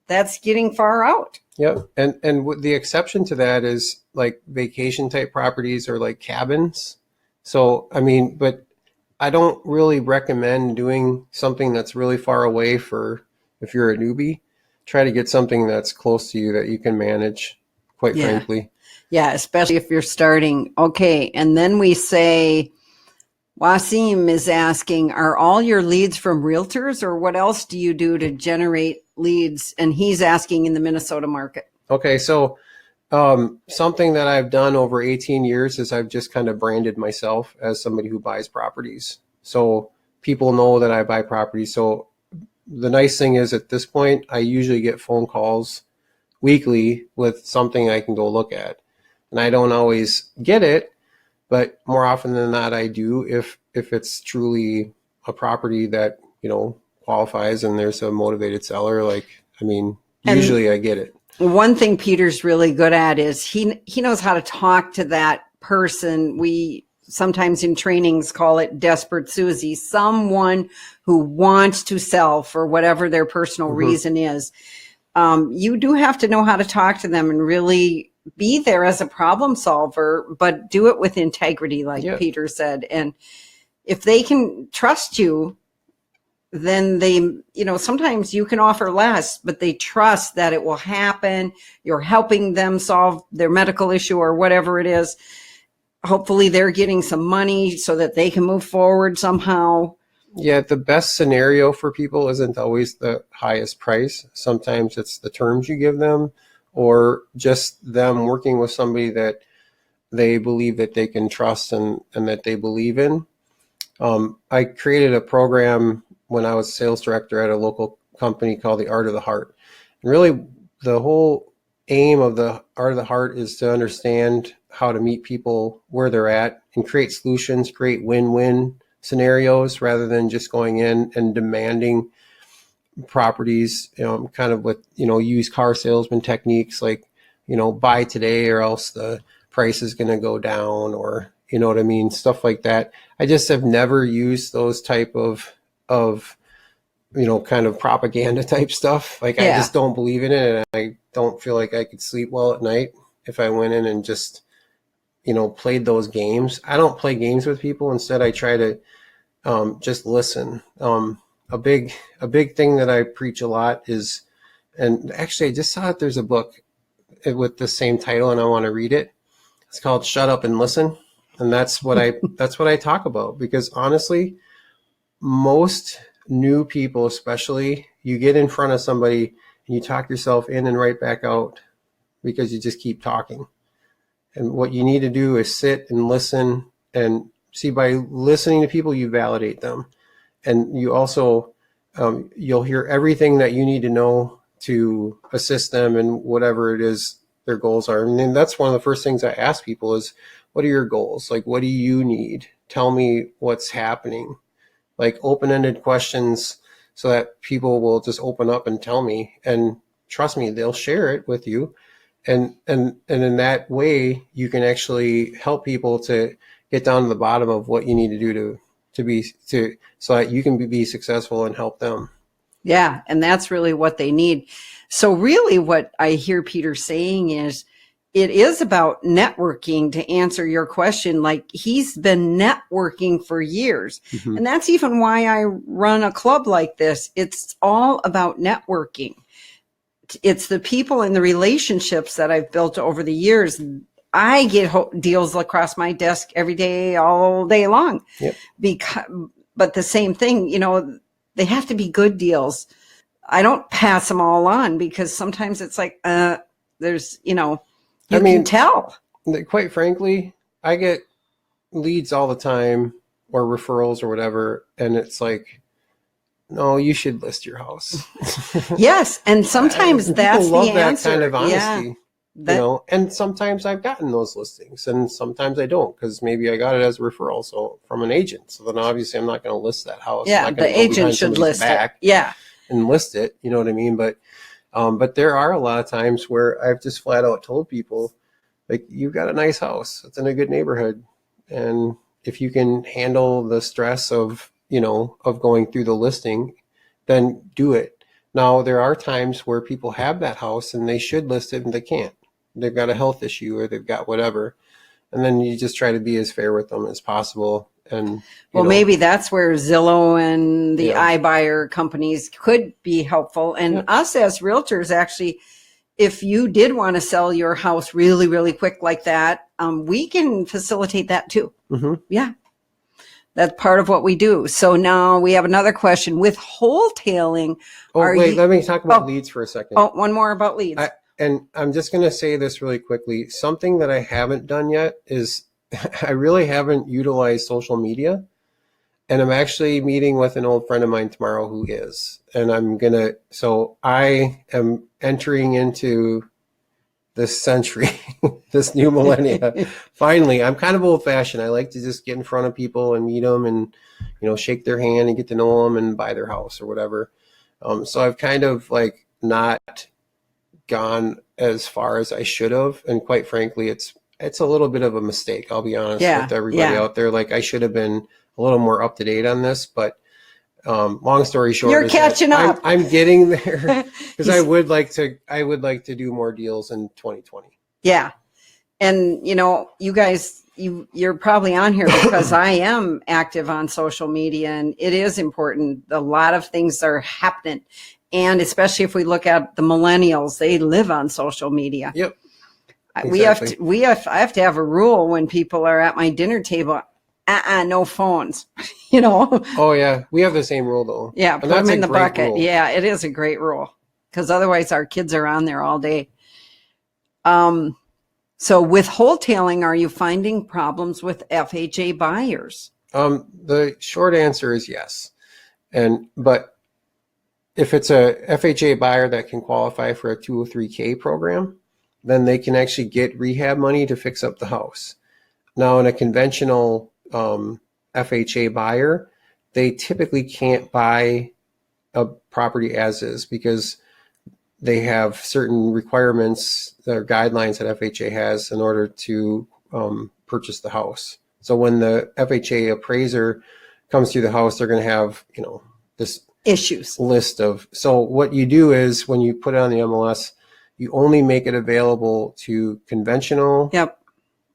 that's getting far out. Yep. And the exception to that is like vacation type properties or like cabins. So, I mean, but I don't really recommend doing something that's really far away for if you're a newbie. Try to get something that's close to you that you can manage, quite Yeah. frankly. Yeah, especially if you're starting. Okay, and then we say, Wasim is asking, are all your leads from realtors, or what else do you do to generate leads? And he's asking in the Minnesota market. Okay, so something that I've done over 18 years is I've just kind of branded myself as somebody who buys properties. So people know that I buy properties. So the nice thing is at this point, I usually get phone calls weekly with something I can go look at. And I don't always get it, but more often than not, I do if it's truly a property that, qualifies and there's a motivated seller. Usually I get it. One thing Peter's really good at is he knows how to talk to that person. We sometimes in trainings call it desperate Susie, someone who wants to sell for whatever their personal reason is. You do have to know how to talk to them and really be there as a problem solver, but do it with integrity, like Peter said. And if they can trust you, then they, sometimes you can offer less, but they trust that it will happen. You're helping them solve their medical issue or whatever it is. Hopefully they're getting some money so that they can move forward somehow. Yeah, the best scenario for people isn't always the highest price. Sometimes it's the terms you give them or just them working with somebody that they believe that they can trust and that they believe in. I created a program when I was sales director at a local company called the Art of the Heart. And really, the whole aim of the Art of the Heart is to understand how to meet people where they're at and create solutions, create win-win scenarios rather than just going in and demanding properties, kind of with, used car salesman techniques like, buy today or else the price is going to go down, or, you know what I mean? Stuff like that. I just have never used those type of kind of propaganda type stuff. I just don't believe in it. And I don't feel like I could sleep well at night if I went in and just, played those games. I don't play games with people. Instead, I try to just listen. A big thing that I preach a lot is, and actually I just saw that there's a book with the same title and I want to read it. It's called Shut Up and Listen. And that's what I talk about, because honestly, most new people, especially, you get in front of somebody and you talk yourself in and right back out because you just keep talking. And what you need to do is sit and listen, and see, by listening to people, you validate them. And you also, you'll hear everything that you need to know to assist them in whatever it is their goals are. And then that's one of the first things I ask people is, what are your goals? Like, what do you need? Tell me what's happening. Like open-ended questions so that people will just open up and tell me, and trust me, they'll share it with you. And in that way, you can actually help people to get down to the bottom of what you need to do so that you can be successful and help them. Yeah. And that's really what they need. So really what I hear Peter saying is, it is about networking, to answer your question. Like, he's been networking for years. Mm-hmm. And that's even why I run a club like this. It's all about networking. It's the people and the relationships that I've built over the years. I get deals across my desk every day, all day long. Yep. But the same thing, they have to be good deals. I don't pass them all on, because sometimes it's like, there's, you can tell. Quite frankly, I get leads all the time, or referrals or whatever, and it's like, no, you should list your house. Yes, and sometimes that's love the that answer. kind of honesty. Yeah, and sometimes I've gotten those listings, and sometimes I don't, because maybe I got it as a referral, so from an agent. So then obviously I'm not going to list that house. Yeah, the agent should list it. Yeah, and list it. You know what I mean? But there are a lot of times where I've just flat out told people, like, you've got a nice house. It's in a good neighborhood. And if you can handle the stress of going through the listing, then do it. Now, there are times where people have that house and they should list it and they can't. They've got a health issue or they've got whatever. And then you just try to be as fair with them as possible. And well, maybe that's where Zillow and the iBuyer companies could be helpful. And us as realtors, actually, if you did want to sell your house really, really quick like that, we can facilitate that too. Yeah. That's part of what we do. So now we have another question with wholetailing. Let me talk about leads for a second. Oh, one more about leads. And I'm just going to say this really quickly. Something that I haven't done yet is I really haven't utilized social media. And I'm actually meeting with an old friend of mine tomorrow who is. And so I am entering into this century, this new millennia. Finally, I'm kind of old fashioned. I like to just get in front of people and meet them and, shake their hand and get to know them and buy their house or whatever. So I've kind of like not gone as far as I should have. And quite frankly, it's a little bit of a mistake. I'll be honest with everybody out there. Like I should have been a little more up to date on this, but long story short, you're catching up. I'm getting there because I would like to do more deals in 2020. Yeah. And you guys, you're probably on here because I am active on social media, and it is important. A lot of things are happening. And especially if we look at the millennials, they live on social media. Yep. Exactly. I have to have a rule when people are at my dinner table. No phones, Oh yeah. We have the same rule though. Yeah. Put them in the bucket. Rule. Yeah. It is a great rule because otherwise our kids are on there all day. So with wholetailing, are you finding problems with FHA buyers? The short answer is yes. But if it's a FHA buyer that can qualify for a 203K program, then they can actually get rehab money to fix up the house. Now in a conventional FHA buyer, they typically can't buy a property as is because they have certain requirements or guidelines that FHA has in order to purchase the house. So when the FHA appraiser comes through the house, they're going to have, this issues list of. So what you do is when you put it on the MLS, you only make it available to conventional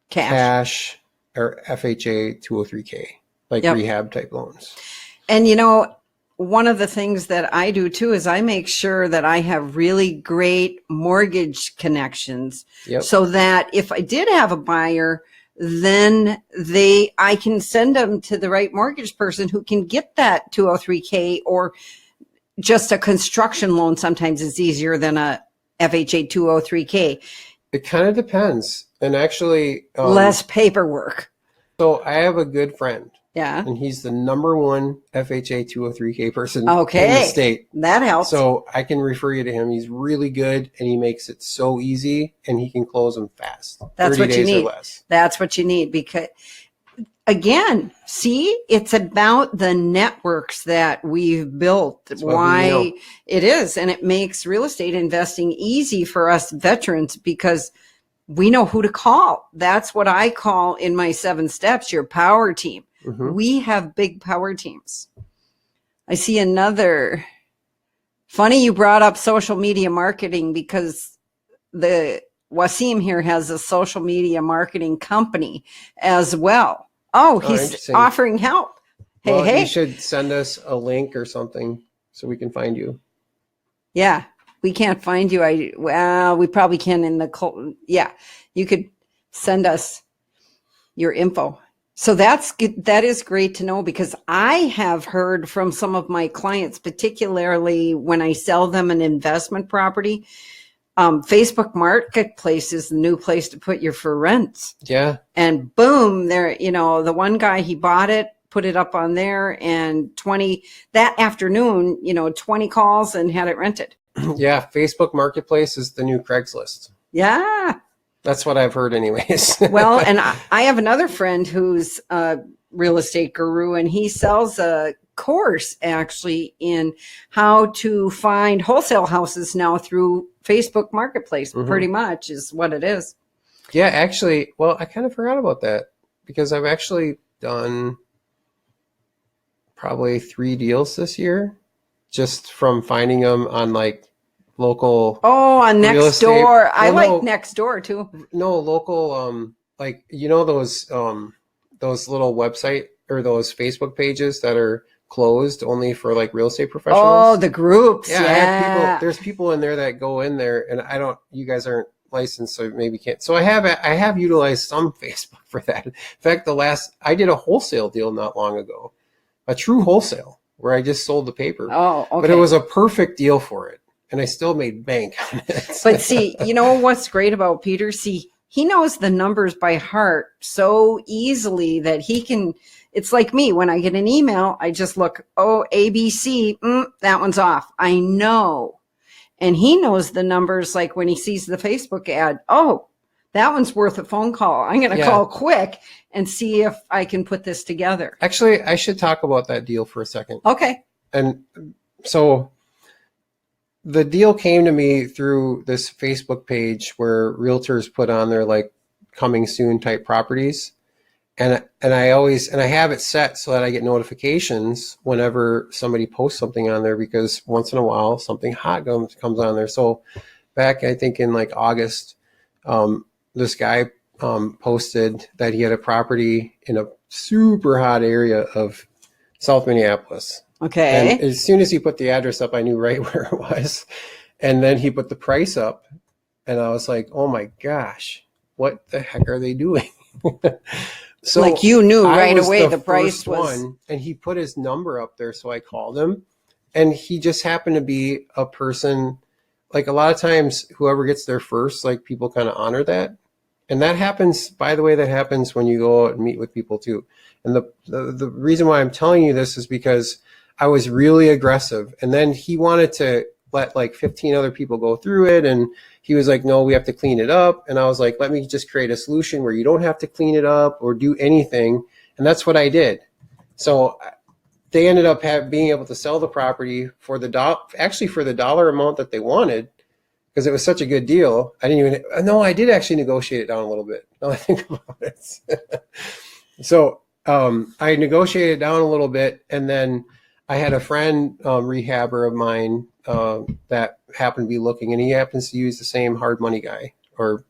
cash or FHA 203K, like rehab type loans. And one of the things that I do too is I make sure that I have really great mortgage connections so that if I did have a buyer, then I can send them to the right mortgage person who can get that 203K, or just a construction loan sometimes is easier than a FHA 203K. It kind of depends. And actually less paperwork. So I have a good friend. Yeah. And he's the number one FHA 203K person in the state. That helps. So I can refer you to him. He's really good and he makes it so easy and he can close them fast. That's 30 what days you need. Or less. That's what you need because again, see, it's about the networks that we've built. That's why it is. And it makes real estate investing easy for us veterans because we know who to call. That's what I call in my 7 steps, your power team. Mm-hmm. We have big power teams. I see another. Funny you brought up social media marketing because the Wasim here has a social media marketing company as well. Oh, he's offering help. Hey. You should send us a link or something so we can find you. Yeah. We can't find you. We probably can in the you could send us your info. So that is great to know because I have heard from some of my clients, particularly when I sell them an investment property, Facebook Marketplace is the new place to put your for rents. Yeah. And boom, there, the one guy, he bought it, put it up on there, and that afternoon, 20 calls and had it rented. Yeah, Facebook Marketplace is the new Craigslist. Yeah. That's what I've heard anyways. Well, and I have another friend who's a real estate guru, and he sells a course actually in how to find wholesale houses now through Facebook Marketplace. Mm-hmm. Pretty much is what it is. Yeah, actually, well, I kind of forgot about that because I've actually done probably 3 deals this year. Just from finding them on like local. Oh, on Nextdoor. I like Nextdoor too. No, local, like, those little website or those Facebook pages that are closed only for like real estate Oh, professionals. the groups. Yeah, Yeah. I have there's people in there that go in there, and you guys aren't licensed, so maybe can't. So I have utilized some Facebook for that. In fact, I did a wholesale deal not long ago, a true wholesale where I just sold the paper. Oh, okay. But it was a perfect deal for it, and I still made bank on it. But see, you know what's great about Peter? See, he knows the numbers by heart so easily that he can. It's like me. When I get an email, I just look, oh, ABC, that one's off. I know. And he knows the numbers, like when he sees the Facebook ad, oh, that one's worth a phone call. I'm going to call quick and see if I can put this together. Actually, I should talk about that deal for a second. Okay. And so the deal came to me through this Facebook page where realtors put on their like coming soon type properties. And I have it set so that I get notifications whenever somebody posts something on there, because once in a while something hot comes on there. So back, I think in like August, this guy posted that he had a property in a super hot area of South Minneapolis. Okay. And as soon as he put the address up, I knew right where it was. And then he put the price up, and I was like, oh my gosh, what the heck are they doing? So like you knew right away the price was one, and he put his number up there, so I called him, and he just happened to be a person. Like a lot of times, whoever gets there first, like people kind of honor that, and that happens. By the way, that happens when you go out and meet with people too. And the reason why I'm telling you this is because I was really aggressive, and then he wanted to let like 15 other people go through it, and he was like, no, we have to clean it up. And I was like, let me just create a solution where you don't have to clean it up or do anything. And that's what I did. So they ended up being able to sell the property for the dollar amount that they wanted, because it was such a good deal. I did actually negotiate it down a little bit. Now I think about it. So I negotiated it down a little bit, and then I had a friend, rehabber of mine, that happened to be looking, and he happens to use the same hard money guy or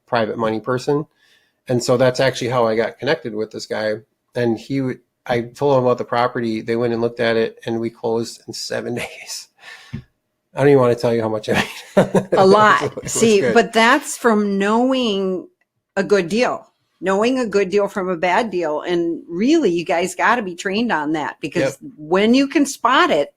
private money person. And so that's actually how I got connected with this guy. And I told him about the property. They went and looked at it, and we closed in 7 days. I don't even want to tell you how much I made. a lot. See, but that's from knowing a good deal. Knowing a good deal from a bad deal. And really, you guys got to be trained on that, because when you can spot it,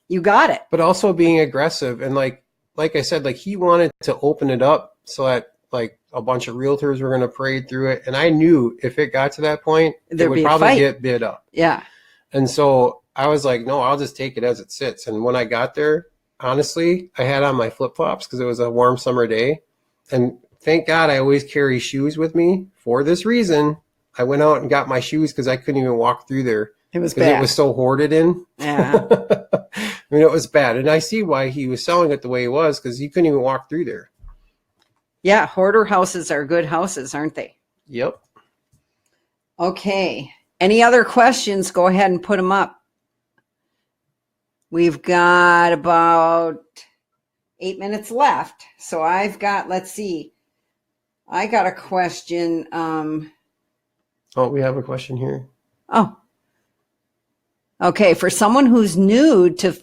you got it. But also being aggressive. And like I said, like he wanted to open it up so that like a bunch of realtors were going to parade through it. And I knew if it got to that point, it would probably get bid up. Yeah. And so I was like, no, I'll just take it as it sits. And when I got there, honestly, I had on my flip-flops because it was a warm summer day. And thank God I always carry shoes with me for this reason. I went out and got my shoes because I couldn't even walk through there. It was bad. It was so hoarded in. Yeah. I mean, it was bad. And I see why he was selling it the way he was, because he couldn't even walk through there. Yeah. Hoarder houses are good houses, aren't they? Yep. Okay. Any other questions? Go ahead and put them up. We've got about 8 minutes left. So I've got, let's see. I got a question. Oh, we have a question here. Oh. Okay. For someone who's new to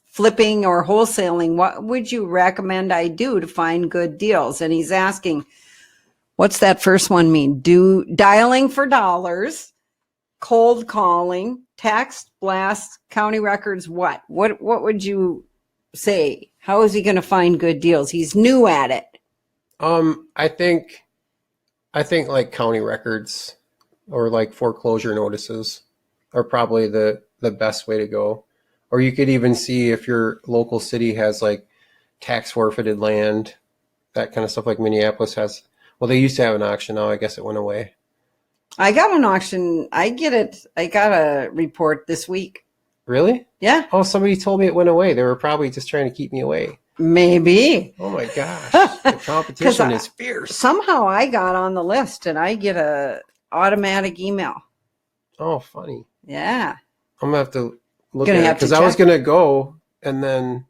flipping or wholesaling, what would you recommend I do to find good deals? And he's asking, what's that first one mean? Dialing for dollars, cold calling, text, blast, county records, what? What would you say? How is he going to find good deals? He's new at it. I think like county records or like foreclosure notices are probably the best way to go. Or you could even see if your local city has like tax forfeited land, that kind of stuff, like Minneapolis has. Well, they used to have an auction. Now I guess it went away. I got an auction. I got a report this week. Really? Yeah. Oh, somebody told me it went away. They were probably just trying to keep me away. Maybe. Oh my gosh. The competition is fierce. Somehow I got on the list and I get a automatic email. Oh, funny. Yeah. I'm going to have to look at it, because I was going to go, and then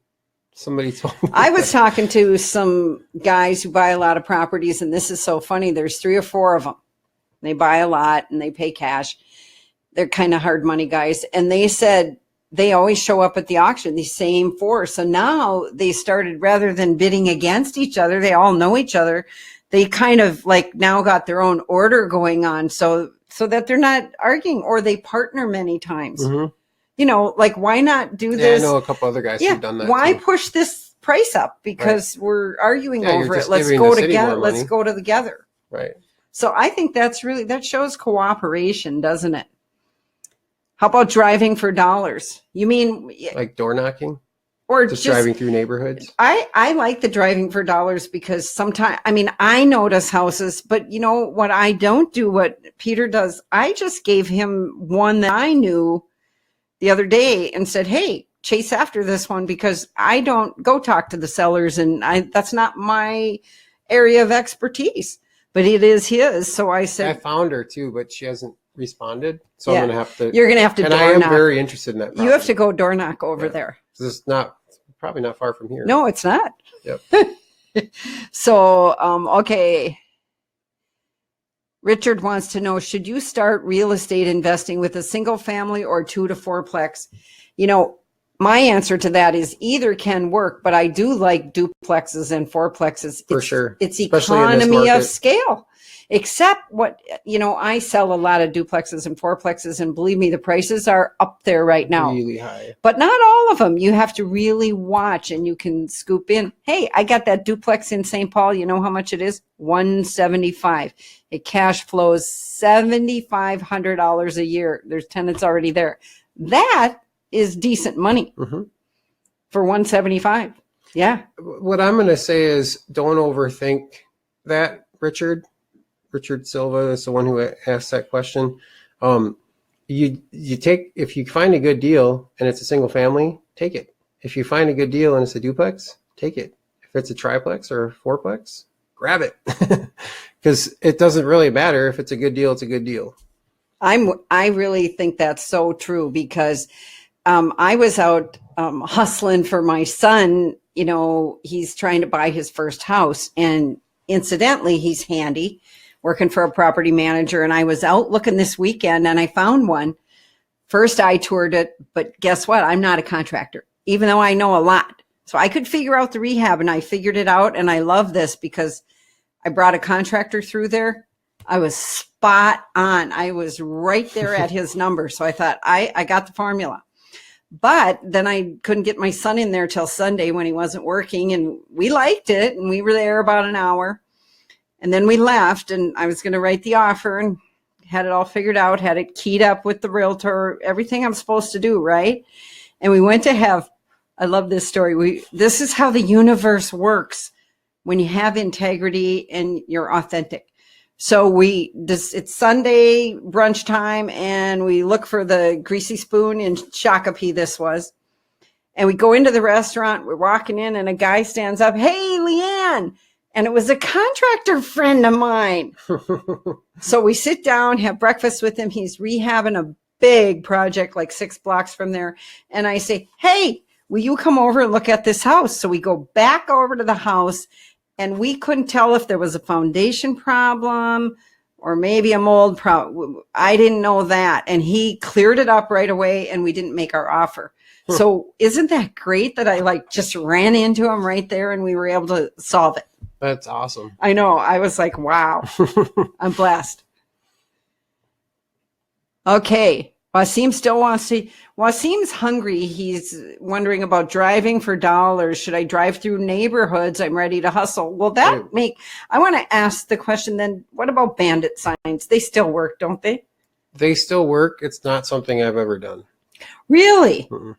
somebody told me. I was talking to some guys who buy a lot of properties, and this is so funny. There's 3 or 4 of them. They buy a lot and they pay cash. They're kind of hard money guys. And they said they always show up at the auction, the same four. So now they started, rather than bidding against each other, they all know each other. They kind of like now got their own order going on so that they're not arguing, or they partner many times. You know, like, why not do this? I know a couple other guys who've done that. Why too. push this price up? Because we're arguing over it. Let's giving go the city together. more Let's money. go together. Right. So I think that shows cooperation, doesn't it? How about driving for dollars? You mean Like door knocking? Or just driving through neighborhoods? I like the driving for dollars because sometimes, I mean, I notice houses, but you know what I don't do, what Peter does, I just gave him one that I knew the other day and said, hey, chase after this one, because I don't go talk to the sellers, and that's not my area of expertise, but it is his. So I said, I found her too, but she hasn't responded. So I'm gonna have to. You're gonna have to. And door I am knock. very interested in that. Property. You have to go door knock over there. This is probably not far from here. No, it's not. Yep. So okay. Richard wants to know, should you start real estate investing with a single family or 2 to 4plex? You know, my answer to that is either can work, but I do like duplexes and fourplexes. For sure. It's Especially in this economy of market. scale. Except what, you know, I sell a lot of duplexes and fourplexes, and believe me, the prices are up there right now. Really high. But not all of them. You have to really watch, and you can scoop in. Hey, I got that duplex in St. Paul. You know how much it is? $175. It cash flows $7,500 a year. There's tenants already there. That is decent money for $175. Yeah. What I'm going to say is, don't overthink that, Richard. Richard Silva is the one who asked that question. You take, if you find a good deal and it's a single family, take it. If you find a good deal and it's a duplex, take it. If it's a triplex or a fourplex, grab it. Because it doesn't really matter. If it's a good deal, it's a good deal. I really think that's so true, because I was out hustling for my son. You know, he's trying to buy his first house, and incidentally, he's handy, working for a property manager. And I was out looking this weekend and I found one. First I toured it, but guess what? I'm not a contractor, even though I know a lot. So I could figure out the rehab, and I figured it out. And I love this because I brought a contractor through there. I was spot on. I was right there at his number. So I thought I got the formula. But then I couldn't get my son in there till Sunday when he wasn't working, and we liked it. And we were there about an hour. And then we left, and I was going to write the offer and had it all figured out, had it keyed up with the realtor, everything I'm supposed to do, right? And we went to have, I love this story. This is how the universe works when you have integrity and you're authentic. So it's Sunday brunch time, and we look for the greasy spoon in Shakopee, this was. And we go into the restaurant, we're walking in, and a guy stands up, hey, LeAnn. And it was a contractor friend of mine. So we sit down, have breakfast with him. He's rehabbing a big project like 6 blocks from there. And I say, hey, will you come over and look at this house? So we go back over to the house, and we couldn't tell if there was a foundation problem or maybe a mold problem. I didn't know that. And he cleared it up right away, and we didn't make our offer. So isn't that great that I just ran into him right there, and we were able to solve it? That's awesome. I know. I was like, wow, I'm blessed. Okay. Wasim's hungry. He's wondering about driving for dollars. Should I drive through neighborhoods? I'm ready to hustle. Well, I want to ask the question then, what about bandit signs? They still work, don't they? They still work. It's not something I've ever done. Really? Mm-mm.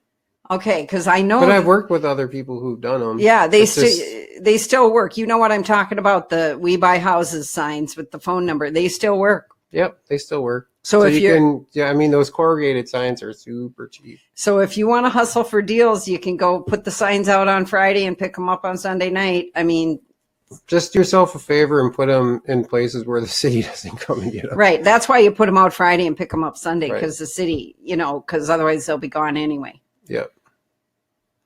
Okay, because I know. But I've worked with other people who've done them. Yeah, they still work. You know what I'm talking about? The We Buy Houses signs with the phone number. They still work. Yep, they still work. So if those corrugated signs are super cheap. So if you want to hustle for deals, you can go put the signs out on Friday and pick them up on Sunday night. I mean, just do yourself a favor and put them in places where the city doesn't come and get them. Right. That's why you put them out Friday and pick them up Sunday, because Right. the city, because otherwise they'll be gone anyway. Yep.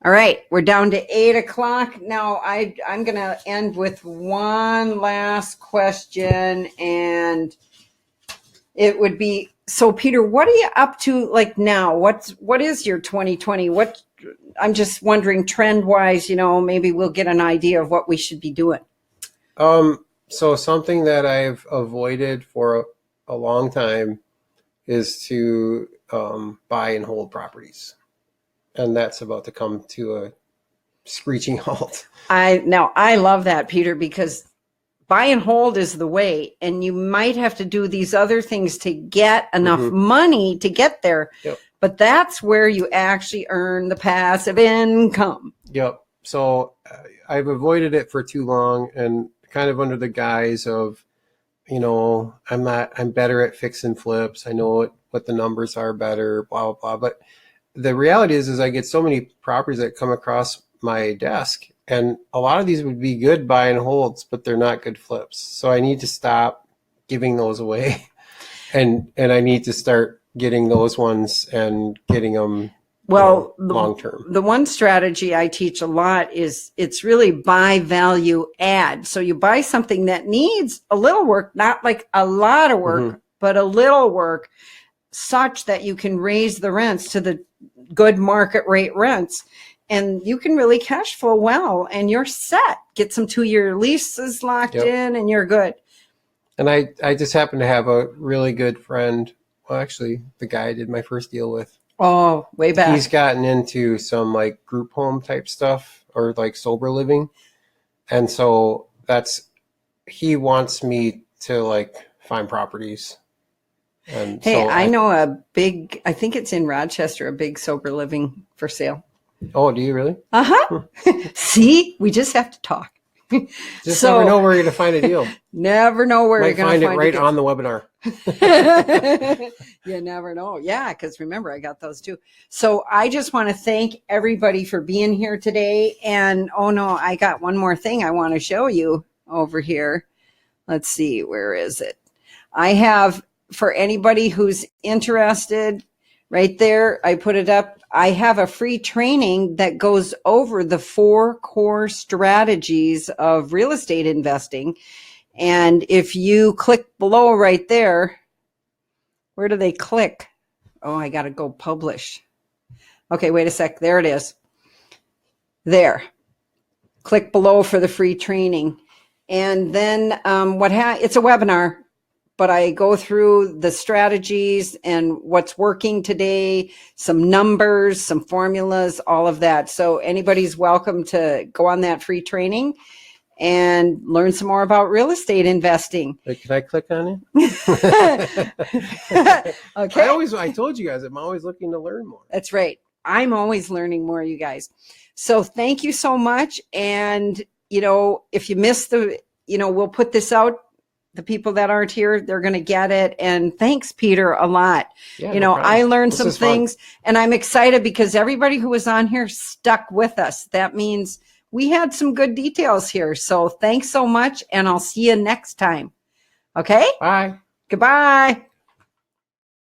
All right, we're down to 8 o'clock. Now I'm going to end with one last question, and it would be, So Peter, what are you up to like now? What is your 2020? I'm just wondering trend wise, maybe we'll get an idea of what we should be doing. So something that I've avoided for a long time is to buy and hold properties. And that's about to come to a screeching halt. I love that, Peter, because buy and hold is the way, and you might have to do these other things to get enough money to get there. Yep. But that's where you actually earn the passive income. Yep. So I've avoided it for too long, and kind of under the guise of, I'm better at fix and flips. I know what the numbers are better, blah, blah, blah. But the reality is I get so many properties that come across my desk, and a lot of these would be good buy and holds, but they're not good flips. So I need to stop giving those away, and I need to start getting those ones and getting them long term. The one strategy I teach a lot is it's really buy value add. So you buy something that needs a little work, not like a lot of work, but a little work, such that you can raise the rents to the good market rate rents. And you can really cash flow well, and you're set. Get some 2-year leases locked in, and you're good. And I just happen to have a really good friend. Well, actually, the guy I did my first deal with. Oh, way back. He's gotten into some like group home type stuff or like sober living. And so he wants me to like find properties. And hey, so I know I think it's in Rochester, a big sober living for sale. Oh, do you really? Uh-huh. See, we just have to talk. Just never know where you're going to find a deal. Never know where you're going to find it right on the webinar. You never know. Yeah, because remember, I got those too. So I just want to thank everybody for being here today. And oh no, I got one more thing I want to show you over here. Let's see, where is it? I have, for anybody who's interested, right there, I put it up. I have a free training that goes over the 4 core strategies of real estate investing. And if you click below right there, where do they click? Oh, I got to go publish. Okay, wait a sec. There it is. There. Click below for the free training. And then it's a webinar, but I go through the strategies and what's working today, some numbers, some formulas, all of that. So anybody's welcome to go on that free training and learn some more about real estate investing. Wait, can I click on it? Okay. I told you guys, I'm always looking to learn more. That's right. I'm always learning more, you guys. So thank you so much. And, if you missed we'll put this out. The people that aren't here, they're going to get it. And thanks, Peter, a lot. Yeah, I learned some things, and I'm excited because everybody who was on here stuck with us. That means we had some good details here. So thanks so much, and I'll see you next time. Okay? Bye. Goodbye.